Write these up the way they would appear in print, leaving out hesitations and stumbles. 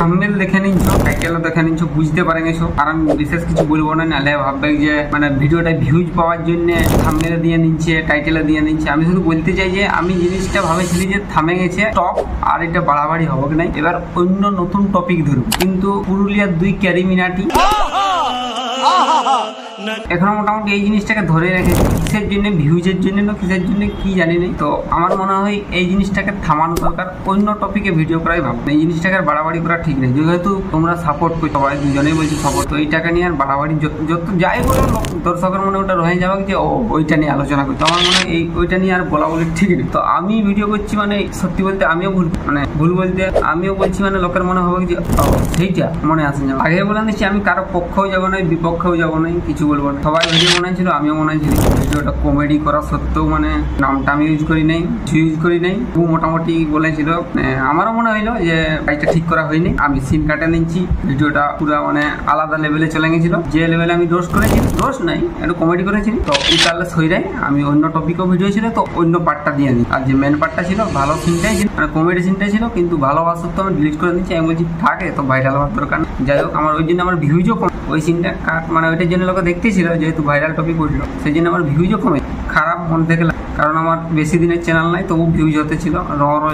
Thumbnail দেখে নিছো, টাইটেলও দেখে নিছো, বুঝতে পারে গেছো। কারণ বিশেষ কিছু বলবো না, নাহলে ভাববে যে মানে ভিডিওটা ভিউজ পাওয়ার জন্য থাম্বনেলে দিয়ে নিচ্ছে, টাইটেলে দিয়ে নিচ্ছে। আমি শুধু বলতে চাই যে আমি জিনিসটা ভাবেছিলি যে থামে গেছে টপ, আর এটা বাড়াবাড়ি হবে কি নাই, এবার অন্য নতুন টপিক ধরব। কিন্তু পুরুলিয়ার 2 ক্যারিমিনাটি এখন মোটামুটি এই জিনিসটাকে ধরে রেখেছে, কিসের জন্য, ভিউজের জন্য না কিসের জন্য কি জানি নেই। তো আমার মনে হয় এই জিনিসটাকে থামানো দরকার, অন্য টপিকে ভিডিও করাই ভালো। এই জিনিসটাকে আর বাড়াবাড়ি করা ঠিক নেই, যেহেতু তোমরা সাপোর্ট করছো, সবাই দুজনেই বলছি সাপোর্ট, তো এইটাকে নিয়ে আর বাড়াবাড়ি যত যাই বলো দর্শকের মনে ওটা রয়ে যাবে যে ওইটা নিয়ে আলোচনা করতো। আমার মনে হয় ওইটা নিয়ে আর বলা বলি ঠিক নেই। তো আমি ভিডিও করছি মানে সত্যি বলতে আমিও ভুল বলতে আমিও বলছি, মানে লোকের মনে হবে যে সেইটা মনে আসেন যাবে। আগে বলে নিচ্ছি আমি কারো পক্ষেও যাবো না, বিপক্ষেও যাবো না, কিছু বলবো না। সবাই ভিডিও মনে ছিল, আমিও মনে ছিল ভিডিওটা কমেডি করা সত্ত্বেও মানে নামটা আমি ইউজ করি নাই, তবু মোটামুটি বলেছিল। আমারও মনে হইলো যে বাইকটা ঠিক করা হয়নি, আমি সিন কাটে নিচ্ছি, ভিডিওটা পুরো মানে আলাদা লেভেলে চলে গেছিল। যে লেভেলে আমি রোস্ট করেছি, রোস্ট নাই একটু কমেডি করেছি, তো এই কালে সইরাই আমি অন্য টপিকও ভিডিও ছিল, তো অন্য পার্টটা দিয়ে দিই। আর যে মেন পার্টটা ছিল ভালো সিনটাই ছিল, মানে কমেডি সিনটাই ছিল, কিন্তু ভালোবাসার তো আমি ডিলিট করে দিচ্ছি। আমি বলছি থাকে তো ভাইরাল হওয়ার দরকার। যাই হোক, আমার ওই জন্য আমার ভিউজও কম, ওই সিনটা কাট মানে ওইটার জন্য লোকে দেখতেই ছিল, যেহেতু ভাইরাল টপিক উঠলো সেই জন্য আমার ভিউজও কমে। খারাপ মন থেকে, কারণ আমার বেশি দিনের চ্যানেল নাই, তবু ভিউজ হতে ছিল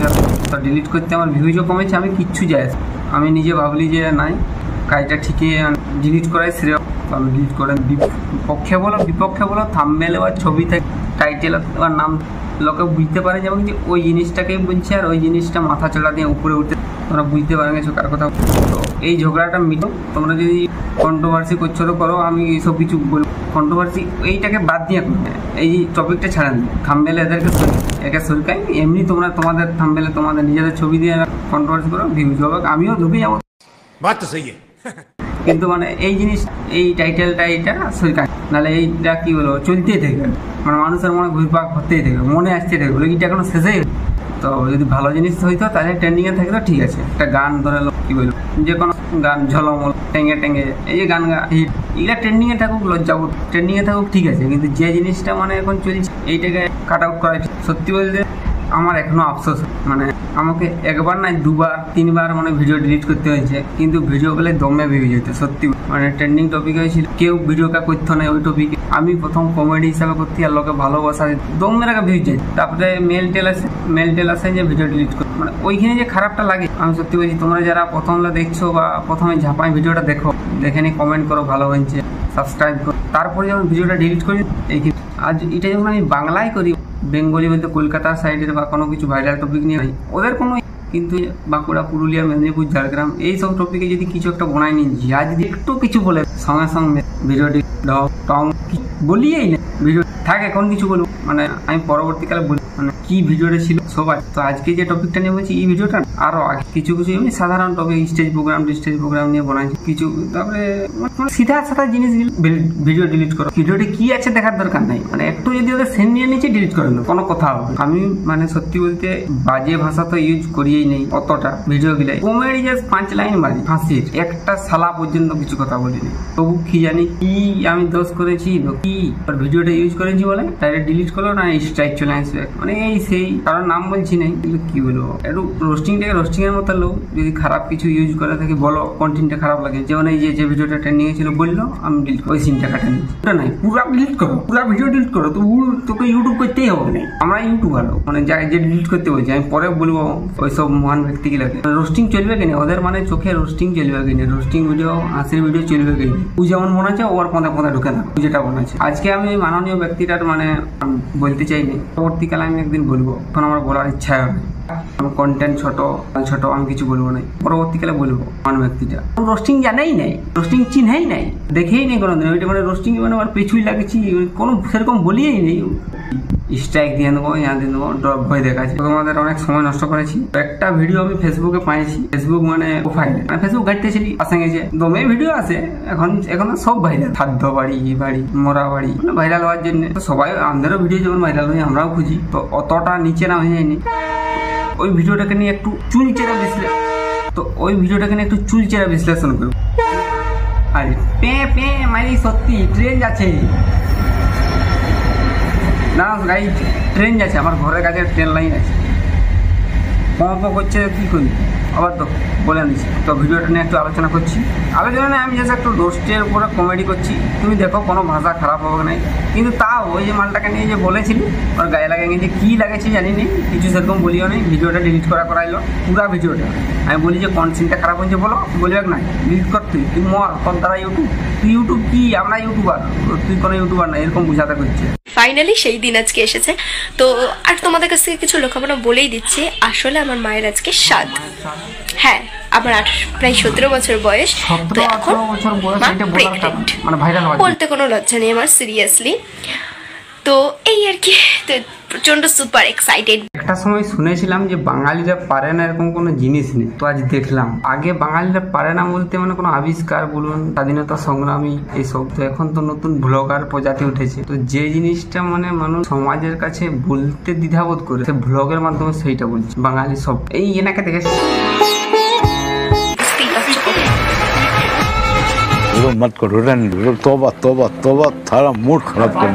যাতে, তো ডিলিট করতে আমার ভিউজও কমেছে। আমি কিচ্ছু যায়, আমি নিজে ভাবলি যে নাই কাজটা ঠিকই ডিলিট করাই শ্রেয়, আমি ডিলিট করে পক্ষে বলো বিপক্ষে বলো থাম্বনেল বা ছবি থেকে টাইটেল বা নাম লোকে বুঝতে পারে যেমন যে ওই জিনিসটাকেই বলছে, আর ওই জিনিসটা মাথা চড়া দিয়ে উপরে উঠতে তোমরা বুঝতে পারে গেছো কার কথা। তো এই ঝগড়াটা মিটো, তোমরা যদি কন্ট্রোভার্সি করছো তো করো, আমি এইসব কিছু বলবো। কন্ট্রোভার্সি এইটাকে বাদ দিয়ে এই টপিকটা ছাড়েন, থাম্বনেলে এদেরকে একে সরকাই, এমনি তোমরা তোমাদের থাম্বনেলে তোমাদের নিজেদের ছবি দিয়ে কন্ট্রোভার্সি করো, ভিউজ হবে, আমিও ঢুকে যাবো। বাত তো সহি কিন্তু মানে এই জিনিস, এই টাইটেলটা এইটা সরকার, নাহলে এইটা কি বলবো চলতেই থাকবে, মানে মানুষের মনে ঘুরপাক হতেই থাকবে, মনে আসতে থাকবে, এইটা এখনো শেষেই। তো যদি ভালো জিনিস হইতো তাহলে ট্রেন্ডিংয়ে থাকতো, ঠিক আছে। একটা গান ধরে কি বলবো, যে কোনো গান ঝলমল টেঙ্গে এই যে গান হিট, এগুলা ট্রেন্ডিংয়ে থাকুক, লজ্জাবোধ ট্রেন্ডিংয়ে থাকুক, ঠিক আছে। কিন্তু যে জিনিসটা মানে এখন চলছে এইটাকে কাট আউট করা, সত্যি বলতে আমার এখনো আফসোস, মানে আমাকে একবার না 2বার 3বার মানে ভিডিও ডিলিট করতে হয়েছে, কিন্তু ভিডিওগুলো দমে ভিউজ হইতো সত্যি, মানে ট্রেন্ডিং টপিক হয়েছিল, কেউ ভিডিওটা করতো না ওই টপিকে। আমি প্রথম কমেডি হিসাবে করতে, আর লোকে ভালোবাসা দমের আগে ভিউজ যায়। তারপরে মেল টেল আসে যে ভিডিও ডিলিট করে, মানে ওইখানে যে খারাপটা লাগে। আমি সত্যি বলছি, তোমরা যারা প্রথমে দেখছো বা প্রথমে ঝাঁপাই ভিডিওটা দেখো, দেখে নিয়ে কমেন্ট করো ভালো হয়েছে, সাবস্ক্রাইব করো, তারপরে যখন ভিডিওটা ডিলিট করি এইখানে। আজ এটা যখন আমি বাংলায় করি, বেঙ্গলি বলতে কলকাতার সাইডের বা কোনো কিছু ভাইরাল টপিক নিয়ে ওদের কোনো, কিন্তু বাঁকুড়া, পুরুলিয়া, মেদিনীপুর, ঝাড়গ্রাম এইসব টপিকে যদি কিছু একটা বনাই নিয়েছি, আর যদি একটু কিছু বলে সঙ্গে সঙ্গে ভিডিওটি বলিয়েই না ভিডিও থাকে, এখন কিছু বলবো, মানে আমি পরবর্তীকালে বলি মানে কি ভিডিওটা ছিল সবাই। তো আজকে যে টপিকটা নিয়ে বলছি, এই ভিডিওটা আরো আগে কিছু এমনি সাধারণ টপিক, স্টেজ প্রোগ্রাম নিয়ে বানাইছি কিছু। তারপরে সিধা জিনিস ভিডিও ডিলিট করো, ভিডিওটি কি আছে দেখার দরকার নাই, মানে একটু যদি ওদের সেন নিয়ে নিচে ডিলিট করে নেবো, কোনো কথা হবে। আমি মানে সত্যি বলতে বাজে ভাষা তো ইউজ করিয়েই নেই অতটা, ভিডিও গিলাই কমেডি জাস্ট 5 লাইন মারি হাসির, একটা সালা পর্যন্ত কিছু কথা বলিনি। তবু কি জানি কি আমি দোষ করেছি, কি ভিডিওটা ইউজ করেছি বলে ডাইরেক্ট ডিলিট করলো না, স্ট্রাইক চলে আসবে, মানে এই সেই কারণ নাম বলছি নাই, কিন্তু কি বলবো, একটু রোস্টিং এর মতো লোক যদি খারাপ কিছু ইউজ করে থাকি, বলো কন্টেন্টটা খারাপ লাগে, যেমন এই যে ভিডিওটা ট্রেন্ডিং ছিল বললো, আমি ডিলিট ওই সিনটা কাটে নিচ্ছি, ওটা নাই পুরো ডিলিট করো, পুরো ভিডিও ডিলিট করো। তো তোকে ইউটিউব করতেই হবে না, আমরা ইউটিউব ভালো, মানে যে ডিলিট করতে বলছি। আমি পরে বলবো ওইসব মহান ব্যক্তিকে লাগে রোস্টিং চলবে কিনা, ওদের মানে চোখে রোস্টিং চলবে কিনা, রোস্টিং ভিডিও হাসির ভিডিও চলবে কিনা, ও যেমন মনে আছে ওর পদে ঢুকে না, যেটা মনে আছে। আজকে আমি মাননীয় ব্যক্তিটার মানে বলতে চাইনি, পরবর্তীকালে আমি একদিন বলবো, এখন আমার বলার ইচ্ছা হবে, আমার কন্টেন্ট ছোট আমি কিছু বলবো না, পরবর্তীকালে বলবো। মান ব্যক্তিটা রোস্টিং জানাই নাই, রোস্টিং চিনহাই নাই, দেখেই নেই কোনোদিন, ওইটা মানে রোস্টিং মানে আমার পেছুই লাগছি, কোনো সেরকম বলিয়েই নেই, স্ট্রাইক দিয়ে দেবো, ইয়া দিয়ে দেবো, ভয় দেখাচ্ছি। তোমাদের অনেক সময় নষ্ট করেছি। একটা ভিডিও আমি ফেসবুকে পাইছি, ফেসবুক মানে প্রোফাইল, মানে ফেসবুক ঘাটতেছিলি, আসে গেছে দমে ভিডিও আছে, এখন সব ভাইরাল, খাদ্য বাড়ি মরা বাড়ি, মানে ভাইরাল হওয়ার জন্য সবাই, আমাদেরও ভিডিও যখন ভাইরাল হয় আমরাও খুঁজি, তো অতটা নিচে না হয়ে যায়নি। ওই ভিডিওটাকে নিয়ে একটু চুলচেরা বিশ্লেষণ করব। আরে পে মারি সত্যি ট্রেন যাচ্ছে না, গাড়ি ট্রেন যাচ্ছে, আমার ঘরের কাছে ট্রেন লাইন আছে, পঁ করছে, কি করি আবার তো বলে নিচ্ছি। তো ভিডিওটা নিয়ে একটু আলোচনা করছি। আলোচনা নিয়ে আমি জাস্ট একটু রোস্টের উপরে কমেডি করছি। তুমি দেখো কোনো ভাষা খারাপ হবে না, কিন্তু তাও ওই যে মালটাকে নিয়ে যে বলেছিলি ওর গায়ে লাগে যে কী লাগেছে জানি নি, কিছু সেরকম বলিও নেই। ভিডিওটা ডিলিট করাইলো পুরা ভিডিওটা। আমি বলি যে কোন সিনটা খারাপ হয়েছে বলো, বলবে না ডিলিট কর, তুই মর, তোর দ্বারা ইউটিউব কি, আমরা ইউটিউবার, তুই কোনো ইউটিউবার না, এরকম বুঝাতে করছে। ফাইনালি সেই দিন আজকে এসেছে। তো আর তোমাদের কাছ থেকে কিছু লেখাপড়া বলেই দিচ্ছি, আসলে আমার মায়ের আজকে 7। হ্যাঁ, আমার প্রায় 17 বছর বয়স। তো এখন বলতে কোনো লজ্জা নেই আমার, সিরিয়াসলি। তো এই আর কি, তো প্রচন্ড সুপার এক্সাইটেড। একটা সময় শুনেছিলাম যে বাঙালিরা পারে না এরকম কোনো জিনিস নেই, তো আজ দেখলাম। আগে বাঙালিরা পারে না বলতে মানে কোনো আবিষ্কার বলুন, স্বাধীনতা সংগ্রামী এইসব, তো এখন তো নতুন ব্লগার প্রজাতি উঠেছে। তো যে জিনিসটা মানে মানুষ সমাজের কাছে বলতে দ্বিধাবোধ করে, সে ব্লগের মাধ্যমে সেইটা বলছে। বাঙালি সব এই এনাকে দেখেছে। मत करो, तौबा तौबा तौबा, थारा मूड खराब कर